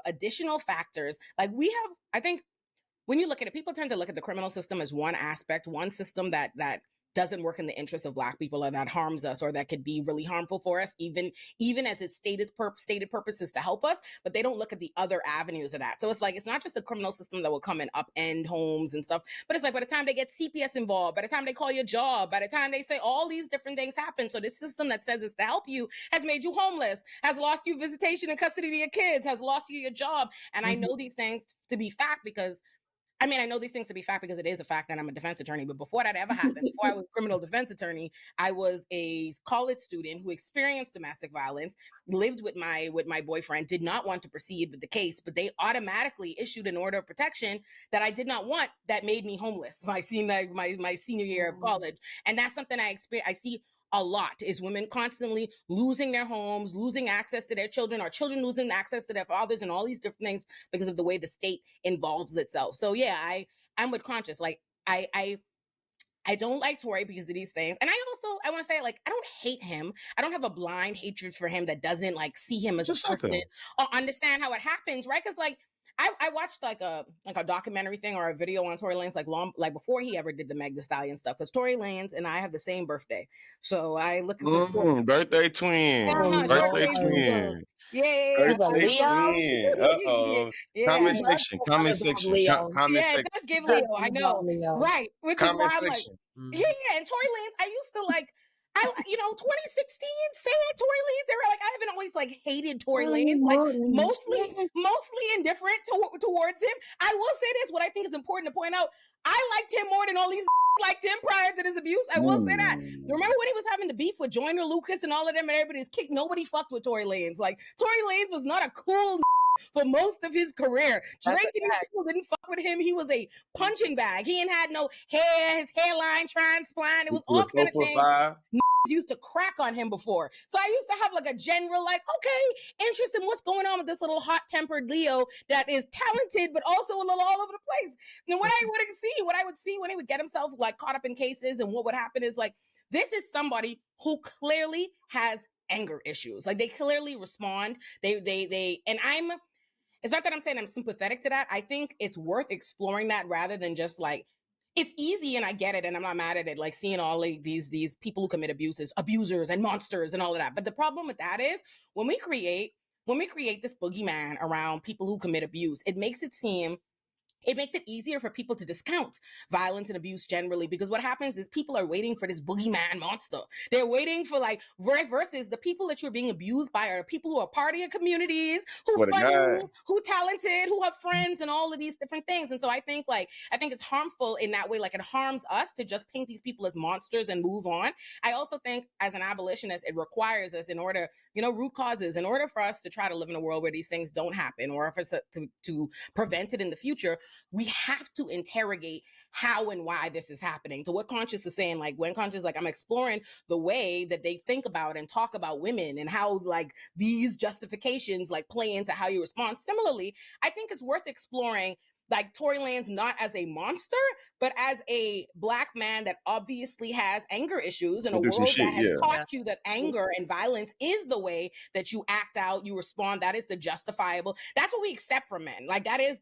additional factors. Like we have, I think, when you look at it, people tend to look at the criminal system as one aspect, one system that doesn't work in the interest of Black people, or that harms us, or that could be really harmful for us, even as its stated purpose is to help us, but they don't look at the other avenues of that. So it's like, it's not just the criminal system that will come and upend homes and stuff, but it's like by the time they get CPS involved, by the time they call your job, by the time they say all these different things happen. So this system that says it's to help you has made you homeless, has lost you visitation and custody of your kids, has lost you your job. And I know these things to be fact because I know these things to be fact because it is a fact that I'm a defense attorney. But before that ever happened, before I was a criminal defense attorney, I was a college student who experienced domestic violence, lived with my boyfriend, did not want to proceed with the case, but they automatically issued an order of protection that I did not want, that made me homeless my senior year of college. And that's something I see a lot, is women constantly losing their homes, losing access to their children, or children losing access to their fathers, and all these different things because of the way the state involves itself. So yeah, I'm with Conscious. Like I don't like Tory because of these things. And I want to say, like, I don't hate him. I don't have a blind hatred for him that doesn't like see him as a person or understand how it happens, right? Because like I watched like a documentary thing or a video on Tory Lanez like before he ever did the Meg Thee Stallion stuff, because Tory Lanez and I have the same birthday, so I look for
birthday twin, birthday twin.
Yeah.
Birthday twin. Uh-oh.
Yeah.
Comment section. Comment section. Comment section.
It does give Leo. I know. Right. Which is why I'm like, yeah. And Tory Lanez, I used to like, 2016, say it, Tory Lanez era. Like, I haven't always like hated Tory Lanez, like mostly indifferent towards him. I will say this, what I think is important to point out, I liked him more than all these liked him prior to this abuse. I will say that. Remember when he was having the beef with Joyner Lucas and all of them, and everybody's kicked? Nobody fucked with Tory Lanez. Like, Tory Lanez was not a cool for most of his career. Drake and his people didn't fuck with him. He was a punching bag. He ain't had no hair, his hairline transplant. It was all kind of things used to crack on him before. So I used to have like a general, like, okay, interest in what's going on with this little hot-tempered Leo that is talented, but also a little all over the place. And what I would see when he would get himself like caught up in cases, and what would happen is like, this is somebody who clearly has anger issues. Like, they clearly respond. It's not that I'm saying I'm sympathetic to that. I think it's worth exploring that rather than just like, it's easy, and I get it, and I'm not mad at it, like seeing all of these people who commit abusers and monsters and all of that. But the problem with that is when we create this boogeyman around people who commit abuse, it makes it easier for people to discount violence and abuse generally, because what happens is people are waiting for this boogeyman monster. They're waiting for like, versus the people that you're being abused by are people who are part of your communities, who fund you, who talented, who have friends, and all of these different things. And so I think it's harmful in that way. Like, it harms us to just paint these people as monsters and move on. I also think as an abolitionist, it requires us, in order, root causes, in order for us to try to live in a world where these things don't happen, or for us to prevent it in the future, we have to interrogate how and why this is happening. To what Conscious is saying, like, when Conscious, like, I'm exploring the way that they think about and talk about women, and how like these justifications like play into how you respond. Similarly, I think it's worth exploring like Tory Lanez not as a monster, but as a Black man that obviously has anger issues in a
Been through some
world that
shit,
has
yeah.
taught you that anger and violence is the way that you act out, you respond. That is the justifiable. That's what we accept from men. Like that is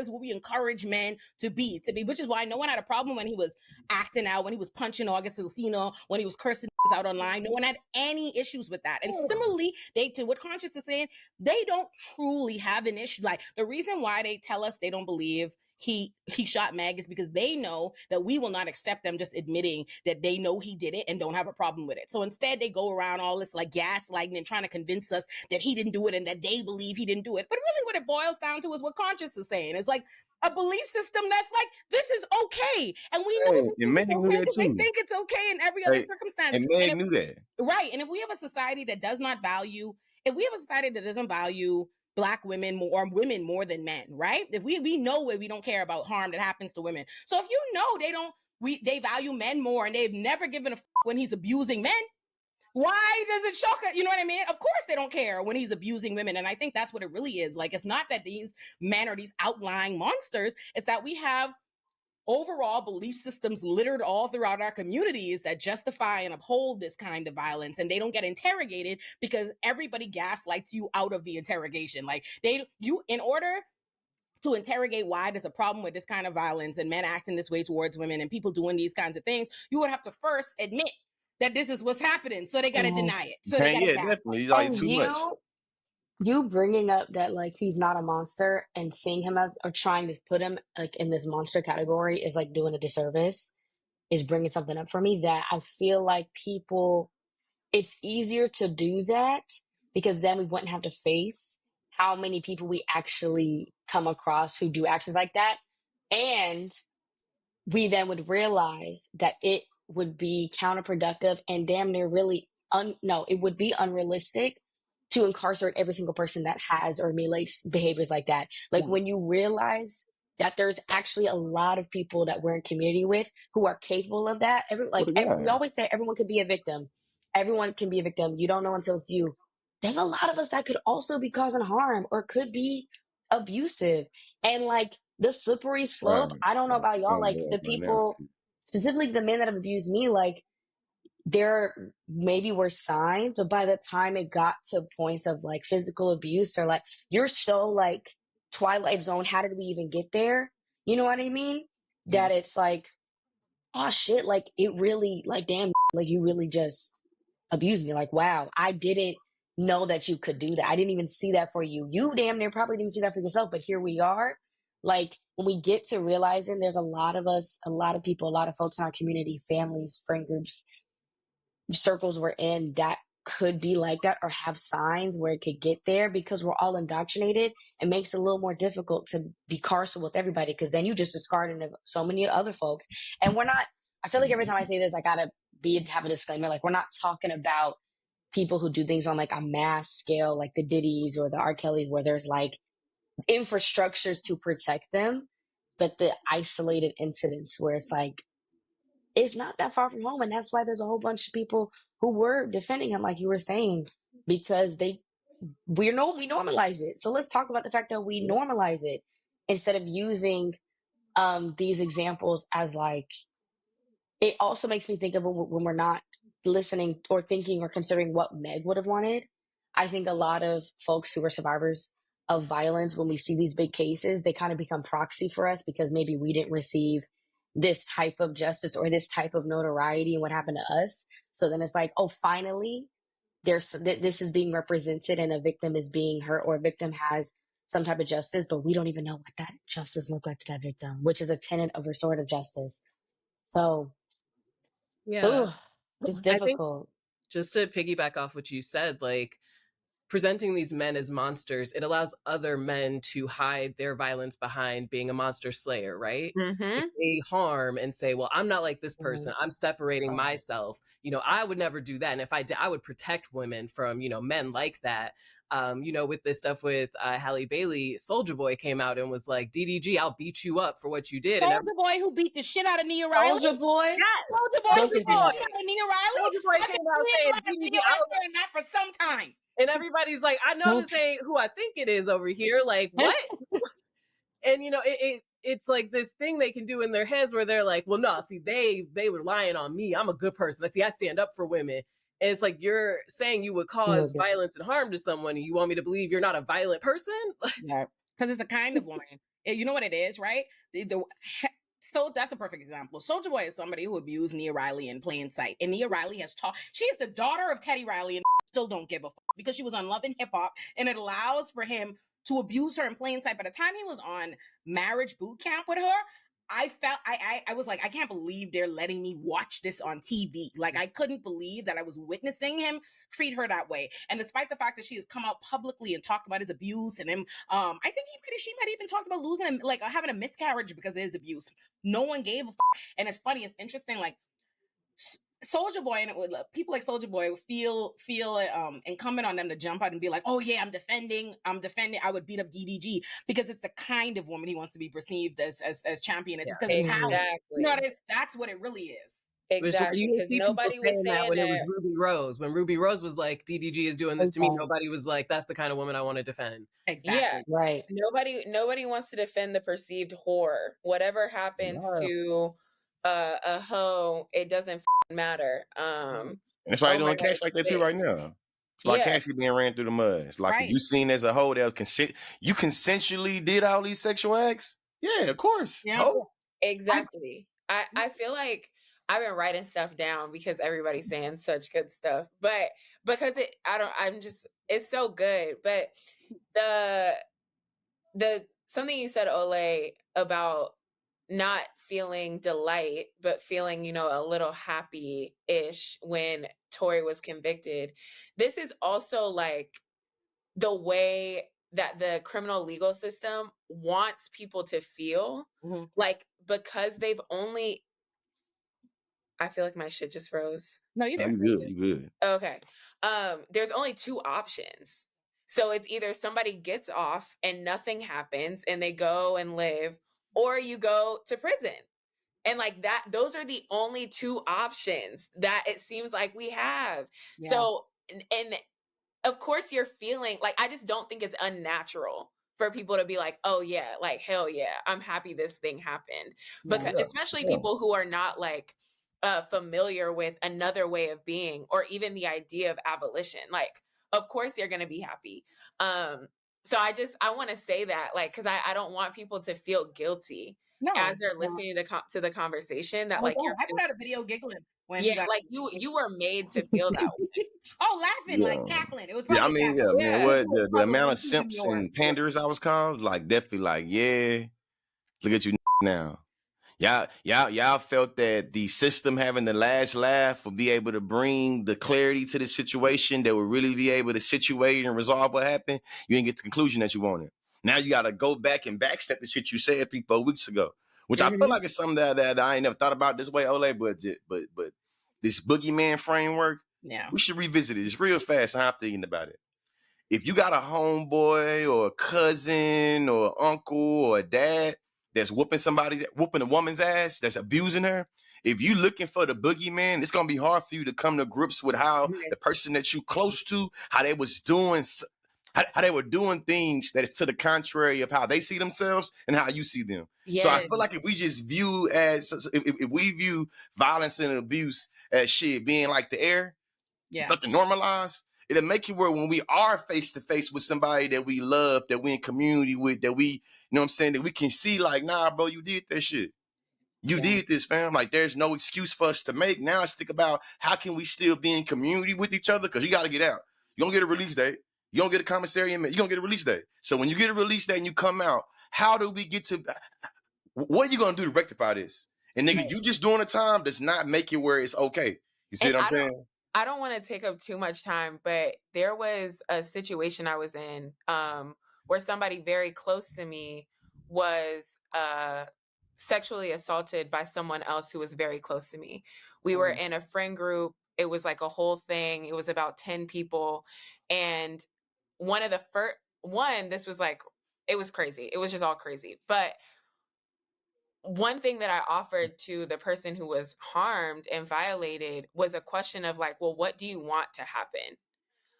what we encourage men to be, which is why no one had a problem when he was acting out, when he was punching August Alsina, when he was cursing out online. No one had any issues with that. And similarly, they, to what Conscious is saying, they don't truly have an issue. Like the reason why they tell us they don't believe he shot Meg is because they know that we will not accept them just admitting that they know he did it and don't have a problem with it. So instead they go around all this like gaslighting and trying to convince us that he didn't do it and that they believe he didn't do it. But really what it boils down to is what Conscious is saying. It's like a belief system that's like, this is okay. And we know
Hey, and Meg
it's
knew
okay
that
because they
too.
think it's okay in every other
Hey,
circumstance.
and Meg
And
knew that.
right. And if we have a society that does not value, if we have a society that doesn't value Black women more, or women more than men, right? If we know where we don't care about harm that happens to women. So if you know they value men more and they've never given a fuck when he's abusing men, why does it shock us? You know what I mean? Of course they don't care when he's abusing women. And I think that's what it really is. Like, it's not that these men are these outlying monsters. It's that we have overall belief systems littered all throughout our communities that justify and uphold this kind of violence, and they don't get interrogated because everybody gaslights you out of the interrogation. Like in order to interrogate why there's a problem with this kind of violence and men acting this way towards women and people doing these kinds of things, you would have to first admit that this is what's happening. So they got to deny it. So they got to
Yeah, definitely. He's like
And
too much.
you bringing up that like he's not a monster and seeing him as, or trying to put him like in this monster category is like doing a disservice, is bringing something up for me that I feel like people, it's easier to do that because then we wouldn't have to face how many people we actually come across who do actions like that. And we then would realize that it would be counterproductive and damn near really it would be unrealistic to incarcerate every single person that has or emulates behaviors like that. Like when you realize that there's actually a lot of people that we're in community with who are capable of that. We always say everyone could be a victim. Everyone can be a victim. You don't know until it's you. There's a lot of us that could also be causing harm or could be abusive. And like the slippery slope, I don't know about y'all, like the people, specifically the men that have abused me, like there maybe were signs, but by the time it got to points of like physical abuse or like you're so like Twilight Zone, how did we even get there? You know what I mean? That it's like, oh shit, like it really, like damn, like you really just abused me. Like, wow, I didn't know that you could do that. I didn't even see that for you. You damn near probably didn't see that for yourself, but here we are. Like when we get to realizing there's a lot of us, a lot of people, a lot of folks in our community, families, friend groups, circles we're in that could be like that or have signs where it could get there because we're all indoctrinated, it makes it a little more difficult to be carceral with everybody because then you just discard so many other folks. And we're not, I feel like every time I say this, I gotta have a disclaimer. Like we're not talking about people who do things on like a mass scale, like the Diddy's or the R. Kelly's, where there's like infrastructures to protect them, but the isolated incidents where it's like, it's not that far from home. And that's why there's a whole bunch of people who were defending him, like you were saying, because we normalize it. So let's talk about the fact that we normalize it instead of using these examples as like, it also makes me think of when we're not listening or thinking or considering what Meg would have wanted. I think a lot of folks who are survivors of violence, when we see these big cases, they kind of become proxy for us because maybe we didn't receive this type of justice or this type of notoriety and what happened to us. So then it's like, oh, finally, this is being represented and a victim is being hurt or a victim has some type of justice, but we don't even know what that justice looked like to that victim, which is a tenet of restorative justice. So, it's difficult.
Just to piggyback off what you said, like presenting these men as monsters, it allows other men to hide their violence behind being a monster slayer, right? If they harm and say, well, I'm not like this person, I'm separating myself, I would never do that. And if I did, I would protect women from, men like that. With this stuff with Halle Bailey, Soulja Boy came out and was like, DDG, I'll beat you up for what you did.
Soulja Boy who beat the shit out of Nia Riley?
Soulja Boy?
Yes. Soulja Boy who beat the shit out of Nia Riley?
Soulja Boy came out saying, DDG,
I'll saying that for some time.
And everybody's like, I know this ain't who I think it is over here. Like, what? And it's like this thing they can do in their heads where they're like, well, no, see, they were lying on me. I'm a good person. I stand up for women. And it's like, you're saying you would cause violence and harm to someone, and you want me to believe you're not a violent person?
Yeah, because it's a kind of woman. You know what it is, right? So that's a perfect example. Soulja Boy is somebody who abused Nia Riley in plain sight. And Nia Riley has taught, she is the daughter of Teddy Riley and still don't give a fuck because she was on Love and Hip Hop, and it allows for him to abuse her in plain sight. By the time he was on Marriage Boot Camp with her, I felt I was like, I can't believe they're letting me watch this on TV. Like, I couldn't believe that I was witnessing him treat her that way. And despite the fact that she has come out publicly and talked about his abuse and him, I think she might even talked about losing him, like having a miscarriage because of his abuse. No one gave a fuck. And it's funny, it's interesting, like Soulja Boy and people like Soulja Boy feel incumbent on them to jump out and be like, oh yeah, I'm defending, I would beat up DDG because it's the kind of woman he wants to be perceived as champion. It's because it's how, you know what I mean? That's what it really is.
Exactly, because nobody was saying that
when it was Ruby Rose. When Ruby Rose was like, DDG is doing this to me, nobody was like, that's the kind of woman I want to defend.
Exactly.
Yeah, right.
Nobody wants to defend the perceived whore. Whatever happens to a hoe, it doesn't matter.
And that's why you're doing Cash like that too right now. That's why Cash is being ran through the mud. It's like, if you seen as a hoe that you consensually did all these sexual acts. Yeah, of course.
Yeah.
Hoe.
Exactly. I feel like I've been writing stuff down because everybody's saying such good stuff, but because it's so good. But the something you said, Olay, about not feeling delight, but feeling, a little happy-ish when Tory was convicted. This is also like the way that the criminal legal system wants people to feel, like, because they've only, I feel like my shit just froze.
No, you did.
You good.
Okay. There's only two options. So it's either somebody gets off and nothing happens and they go and live, or you go to prison. And like that, those are the only two options that it seems like we have. Yeah. So, and of course you're feeling like, I just don't think it's unnatural for people to be like, oh yeah, like, hell yeah, I'm happy this thing happened. Because especially people who are not like familiar with another way of being, or even the idea of abolition. Like, of course you're going to be happy. So I want to say that, like, because I don't want people to feel guilty as they're listening to the conversation, that like you're.
I put out a video giggling when
like you were made to feel that way.
Laughing, like cackling. It was probably
man, what the amount of simps and panders I was called, like, definitely like, yeah, look at you now. Y'all felt that the system having the last laugh would be able to bring the clarity to the situation that would really be able to situate and resolve what happened. You didn't get the conclusion that you wanted. Now you got to go back and backstep the shit you said 3-4 weeks ago, which I feel like it's something that I ain't never thought about this way, Olay, but this boogeyman framework, we should revisit it. It's real fast. I'm thinking about it. If you got a homeboy or a cousin or uncle or a dad that's whooping a woman's ass, that's abusing her, if you looking for the boogeyman, it's gonna be hard for you to come to grips with how the person that you close to, how they were doing things that is to the contrary of how they see themselves and how you see them. Yes. So I feel like if we just view if we view violence and abuse as shit being like the air, something normalized, it'll make it where when we are face to face with somebody that we love, that we in community with, that we, you know what I'm saying, that we can see like, nah, bro, you did that shit. You did this, fam. Like, there's no excuse for us to make. Now let's think about how can we still be in community with each other? Because you got to get out. You don't get a release date. You don't get a commissary, you're going to get a release date. So when you get a release date and you come out, how do we get to, what are you going to do to rectify this? And nigga, you just doing the time does not make it where it's okay. You see what I'm saying?
I don't want to take up too much time, but there was a situation I was in where somebody very close to me was sexually assaulted by someone else who was very close to me. We were in a friend group. It was like a whole thing. It was about 10 people. And this was like, it was crazy. It was just all crazy. But one thing that I offered to the person who was harmed and violated was a question of like, well, what do you want to happen?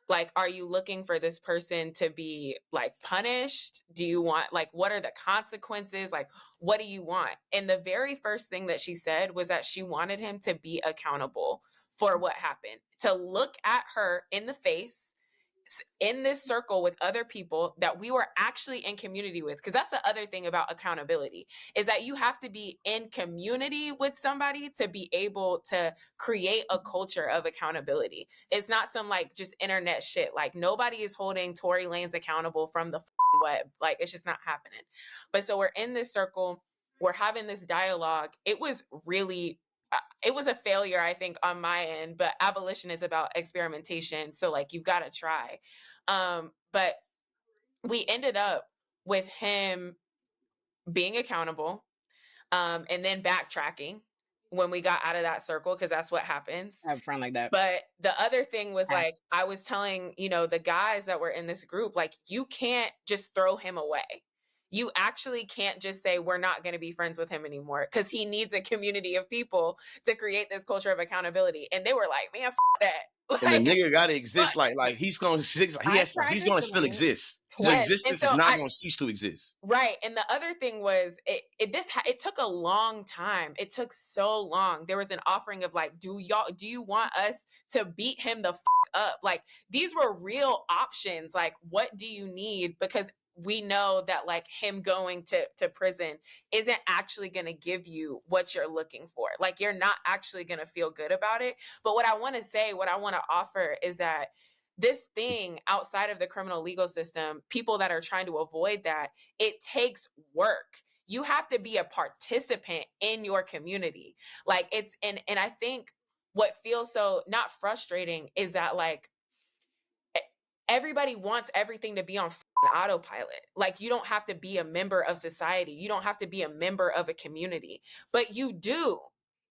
Like, are you looking for this person to be like punished? Do you want, like, what are the consequences? Like, what do you want? And the very first thing that she said was that she wanted him to be accountable for what happened, to look at her in the face in this circle with other people that we were actually in community with. Because that's the other thing about accountability, is that you have to be in community with somebody to be able to create a culture of accountability. It's not some like just internet shit. Like, nobody is holding Tory Lanez accountable from the web. Like, it's just not happening. But so we're in this circle, we're having this dialogue. It was really, it was a failure, I think, on my end, but abolition is about experimentation. So like, you've got to try. But we ended up with him being accountable, and then backtracking when we got out of that circle, because that's what happens.
I have a friend like that.
But the other thing was, like, I was telling, the guys that were in this group, like, you can't just throw him away. You actually can't just say, we're not going to be friends with him anymore, because he needs a community of people to create this culture of accountability. And they were like, man, that. Like,
and the nigga gotta exist. Like he's gonna he's gonna still exist. His existence is not gonna cease to exist.
Right. And the other thing was, it took a long time. It took so long. There was an offering of like, do you want us to beat him the up? Like, these were real options. Like, what do you need? Because we know that like him going to prison isn't actually going to give you what you're looking for. Like, you're not actually going to feel good about it. But what I want to offer is that this thing outside of the criminal legal system, people that are trying to avoid that, it takes work. You have to be a participant in your community. Like, and I think what feels so not frustrating is that like everybody wants everything to be on autopilot. Like, you don't have to be a member of society. You don't have to be a member of a community, but you do.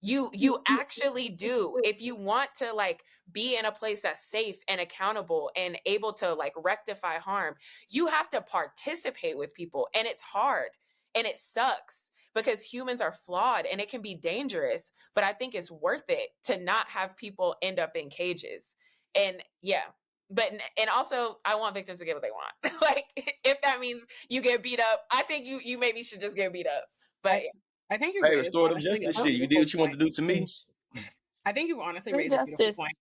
You actually do. If you want to like be in a place that's safe and accountable and able to like rectify harm, you have to participate with people. And it's hard and it sucks because humans are flawed and it can be dangerous, but I think it's worth it to not have people end up in cages. And yeah, and also I want victims to get what they want. Like, if that means you get beat up, I think you maybe should just get beat up. But
I think you
raised restorative justice shit. You did what you want to do to me.
I think you honestly raised a beautiful point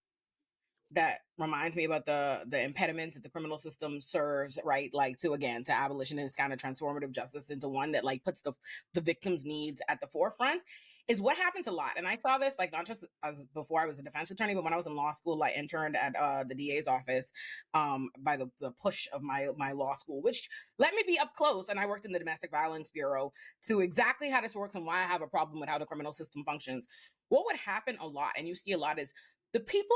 that reminds me about the impediments that the criminal system serves, right? Like, to abolitionist kind of transformative justice into one that like puts the victim's needs at the forefront, is what happens a lot. And I saw this like not just as before I was a defense attorney, but when I was in law school, I interned at the DA's office by the push of my law school, which let me be up close. And I worked in the Domestic Violence Bureau to exactly how this works and why I have a problem with how the criminal system functions. What would happen a lot, and you see a lot, is the people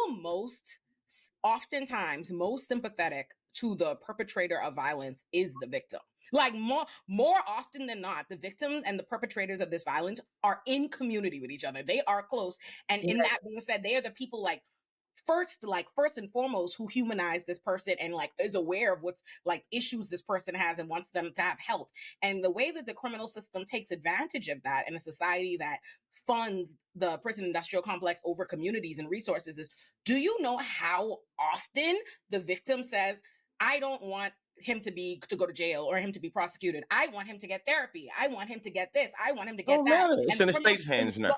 oftentimes most sympathetic to the perpetrator of violence is the victim. Like, more often than not, the victims and the perpetrators of this violence are in community with each other. They are close. And in that being said, they are the people like first and foremost who humanize this person and like is aware of what's like issues this person has and wants them to have help. And the way that the criminal system takes advantage of that in a society that funds the prison industrial complex over communities and resources is, do you know how often the victim says, I don't want him to go to jail or him to be prosecuted. I want him to get therapy. I want him to get this. I want him to get that.
It's in the state's hands now.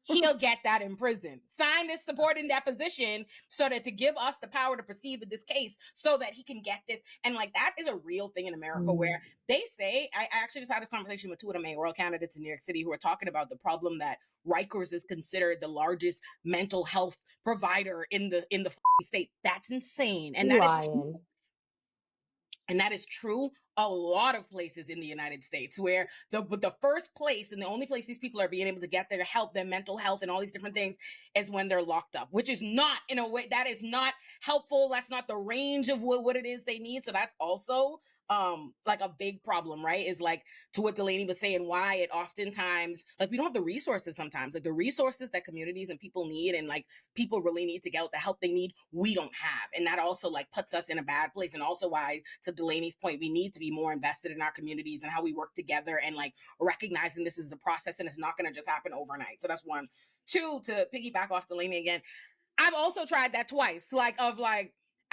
He'll get that in prison. Sign this supporting deposition so that to give us the power to proceed with this case so that he can get this. And like, that is a real thing in America where they say, I actually just had this conversation with two of the mayoral candidates in New York City who are talking about the problem that Rikers is considered the largest mental health provider in the state. That's insane. And that is true. And that is true a lot of places in the United States, where the first place and the only place these people are being able to get their help, their mental health and all these different things is when they're locked up, which is not, in a way, that is not helpful. That's not the range of what it is they need. So that's also like a big problem, right? Is like, to what Delaney was saying, why it oftentimes, like, we don't have the resources sometimes, like the resources that communities and people need and like people really need to get the help they need, we don't have. And that also like puts us in a bad place. And also why, to Delaney's point, we need to be more invested in our communities and how we work together and like recognizing this is a process and it's not going to just happen overnight. So that's one. Two, to piggyback off Delaney again, I've also tried that twice, like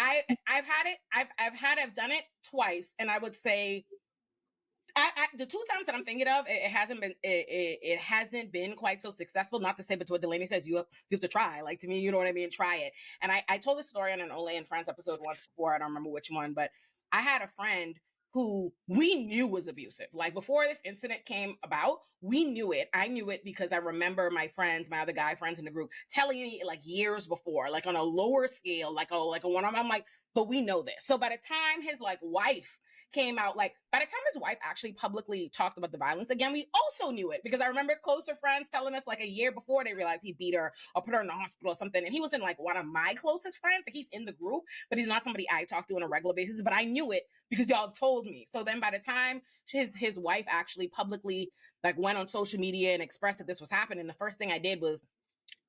I've done it twice, and I would say the 2 times that I'm thinking of, it hasn't been quite so successful. Not to say, but to what Delaney says, you have to try. Like, to me, you know what I mean? Try it. And I told this story on an Olay and Friends episode once before. I don't remember which one, but I had a friend who we knew was abusive. Like, before this incident came about, we knew it. I knew it because I remember my other guy friends in the group telling me like years before, like on a lower scale, like a one-on-one. I'm like, but we know this. So by the time his like wife came out, like by the time his wife actually publicly talked about the violence again, we also knew it, because I remember closer friends telling us like a year before they realized he beat her or put her in the hospital or something. And he wasn't like one of my closest friends. Like, he's in the group, but he's not somebody I talk to on a regular basis. But I knew it because y'all told me. So then by the time his wife actually publicly like went on social media and expressed that this was happening, the first thing I did was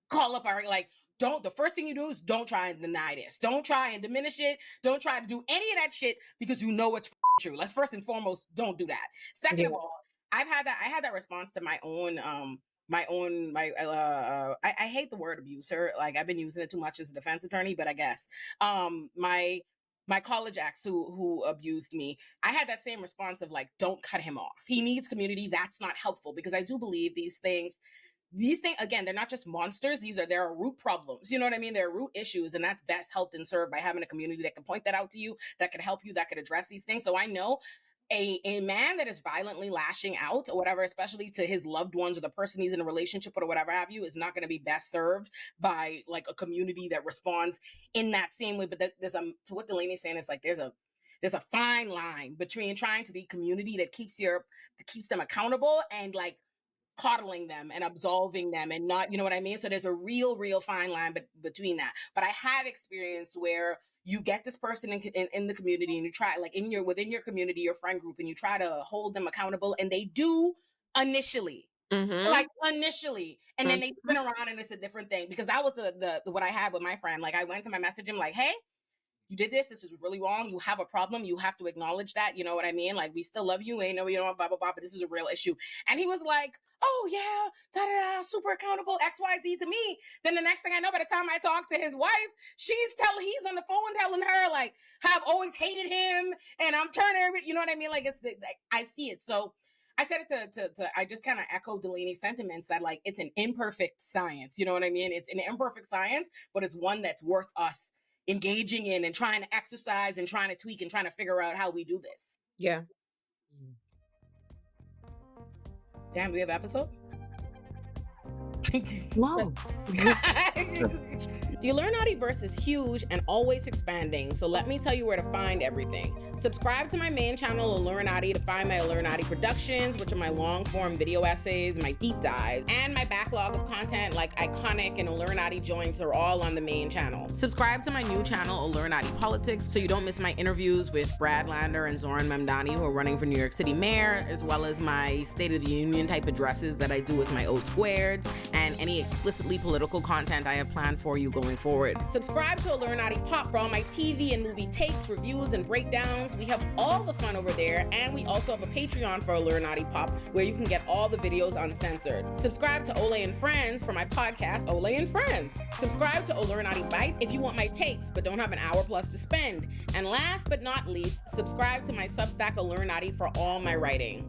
call up our, like, the first thing you do is don't try and deny this. Don't try and diminish it. Don't try to do any of that shit because you know it's true. Let's first and foremost, don't do that. Second of all, I had that response to my own, I hate the word abuser. Like, I've been using it too much as a defense attorney, but I guess, my college ex who abused me, I had that same response of like, don't cut him off. He needs community. That's not helpful, because I do believe these things, again, they're not just monsters. There are root problems. You know what I mean? There are root issues, and that's best helped and served by having a community that can point that out to you, that could help you, that could address these things. So I know a man that is violently lashing out or whatever, especially to his loved ones or the person he's in a relationship with or whatever have you, is not going to be best served by like a community that responds in that same way. But to what Delaney's saying, is like there's a fine line between trying to be community that keeps them accountable and like coddling them and absolving them and not, you know what I mean? So there's a real fine line between that. But I have experience where you get this person in the community, and you try, like, within your community, your friend group, and you try to hold them accountable, and they do initially. Like, initially, and then they spin around and it's a different thing. Because that was the what I had with my friend. Like, I went to my message him like, hey, you did this is really wrong. You have a problem. You have to acknowledge that. You know what I mean? Like, we still love you. Ain't no, you know, blah, blah, blah, but this is a real issue. And he was like, oh yeah, da-da-da, super accountable, XYZ to me. Then the next thing I know, by the time I talk to his wife, he's on the phone telling her, like, how I've always hated him and I'm turning, you know what I mean? Like, I see it. So I said it to I just kind of echo Delaney's sentiments that, like, it's an imperfect science. You know what I mean? It's an imperfect science, but it's one that's worth us engaging in and trying to exercise and trying to tweak and trying to figure out how we do this.
Yeah.
Damn, we have an episode?
No.
The Illuminati verse is huge and always expanding, so let me tell you where to find everything. Subscribe to my main channel, Illuminati, to find my Illuminati productions, which are my long-form video essays, my deep dives, and my backlog of content like Iconic and Illuminati joints are all on the main channel. Subscribe to my new channel, Illuminati Politics, so you don't miss my interviews with Brad Lander and Zoran Memdani, who are running for New York City mayor, as well as my State of the Union type addresses that I do with my O-Squareds, and any explicitly political content I have planned for you going forward. Subscribe to Illuminati Pop for all my TV and movie takes, reviews, and breakdowns. We have all the fun over there, and we also have a Patreon for Illuminati Pop where you can get all the videos uncensored. Subscribe to Olay and Friends for my podcast, Olay and Friends. Subscribe to Illuminati Bites if you want my takes but don't have an hour plus to spend. And last but not least, subscribe to my Substack Illuminati for all my writing.